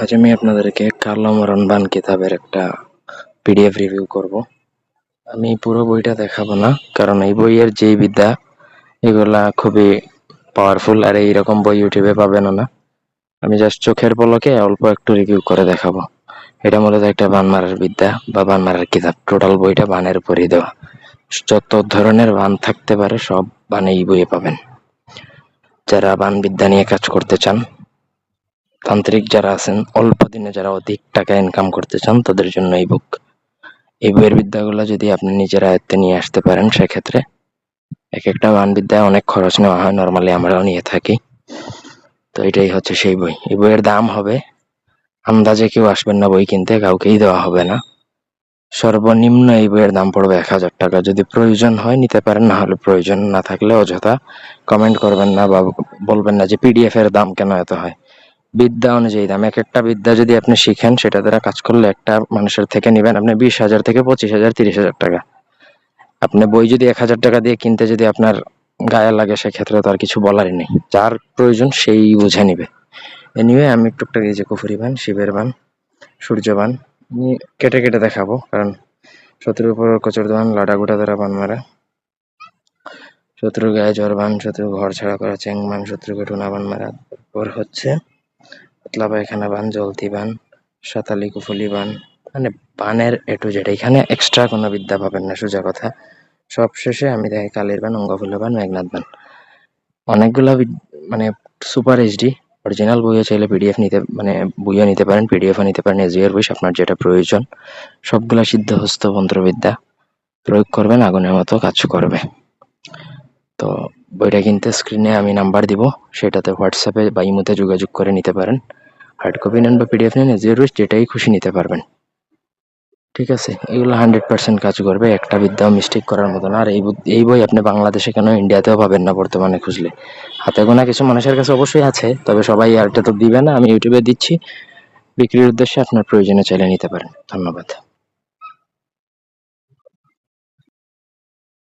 আজ আমি আপনাদেরকে কালো মরণ বান কিতাবের একটা পিডিএফ রিভিউ করব। আমি পুরো বইটা দেখাবো না, কারণ এই বইয়ের যেই বিদ্যা এগুলা খুবই পাওয়ারফুল, আর এইরকম বই ইউটিউবে পাবেন না। আমি জাস্ট চোখের পলকে অল্প একটু রিভিউ করে দেখাবো। এটা মূলত একটা বান মারার বিদ্যা বা বান মারার কিতাব। টোটাল বইটা বানের উপরই দেওয়া। যত ধরনের বান থাকতে পারে সব বান এই বইয়ে পাবেন। যারা বান বিদ্যা নিয়ে কাজ করতে চান, তান্ত্রিক যারা আছেন, অল্প দিনে যারা অধিক টাকা ইনকাম করতে চান, তাদের জন্য এই বুক। এই বইয়ের বিদ্যাগুলো যদি আপনি নিজের আয়ত্তে নিয়ে আসতে পারেন, সেক্ষেত্রে এক একটা বান বিদ্যায় অনেক খরচ নেওয়া হয়, নর্মালি আমরাও নিয়ে থাকি। তো এটাই হচ্ছে সেই বই। এই বইয়ের দাম হবে, আন্দাজে কেউ আসবেন না বই কিনতে, কাউকেই দেওয়া হবে না। সর্বনিম্ন এই বইয়ের দাম পড়বে 1000 টাকা। যদি প্রয়োজন হয় নিতে পারেন, না হলে প্রয়োজন না থাকলে অযথা কমেন্ট করবেন না বা বলবেন না যে পিডিএফ এর দাম কেন এত হয়। বিদ্যা অনুযায়ী দাম। এক একটা বিদ্যা যদি আপনি শিখেন, সেটা দ্বারা কাজ করলে একটা মানুষের থেকে নিবেন আপনি 20,000 থেকে 25,000 30,000 টাকা। আপনি বই যদি 1000 টাকা দিয়ে কিনতে যদি আপনার গায়ে লাগে, সেক্ষেত্রে তো আর কিছু বলারই নেই। যার প্রয়োজন সেই বুঝে নিবে। এনিওয়ে, আমি টুকটাক এই যে কুফুরি বান, শিবের বান, সূর্য বান আমি কেটে কেটে দেখাবো, কারণ শত্রুর উপর কচুর বান, লাডা গুটা দ্বারা বান মারা, শত্রুর গায়ে জ্বর বান, শত্রু ঘর ছাড়া করা চেং বান, শত্রুকে টুনা বান মারা। তারপর হচ্ছে পাতলা পায়খানা বান, জলতি বান, সাতালি কুফুলি বান, মানে বানের এ টু জেড। এখানে এক্সট্রা কোনো বিদ্যা পাবেন না, সোজা কথা। সব শেষে আমি দেখি কালির বান, অঙ্গফুলা বান, মেঘনাথ বান। অনেকগুলা মানে সুপার এইচডি অরিজিনাল বইও চাইলে পিডিএফ নিতে, মানে বইও নিতে পারেন, পিডিএফও নিতে পারেন, এজিআর বই, আপনার যেটা প্রয়োজন। সবগুলা সিদ্ধহস্ত মন্ত্রবিদ্যা, প্রয়োগ করবেন, আগুনের মতো কাজ করবে। তো বইটা কিনতে স্ক্রিনে আমি নাম্বার দিব, সেটাতে হোয়াটসঅ্যাপে বা ইমোতে যোগাযোগ করে নিতে পারেন। হার্ড কপি নেন বা পিডিএফ নেন, এজিআর বই যেটাই খুশি নিতে পারবেন। ঠিক আছে, এগুলো 100% কাজ করবে, একটা বিদ্যাও মিস্টেক করার মতো না। আর এই বই আপনি বাংলাদেশে কেন, ইন্ডিয়াতেও পাবেন না বর্তমানে খুঁজলে। হাতে গোনা কিছু মানুষের কাছে অবশ্যই আছে, তবে সবাই আর এটা তো দিবে না। আমি ইউটিউবে দিচ্ছি, বিক্রির উদ্দেশ্যে আপনার প্রয়োজনে চাইলে নিতে পারেন। ধন্যবাদ।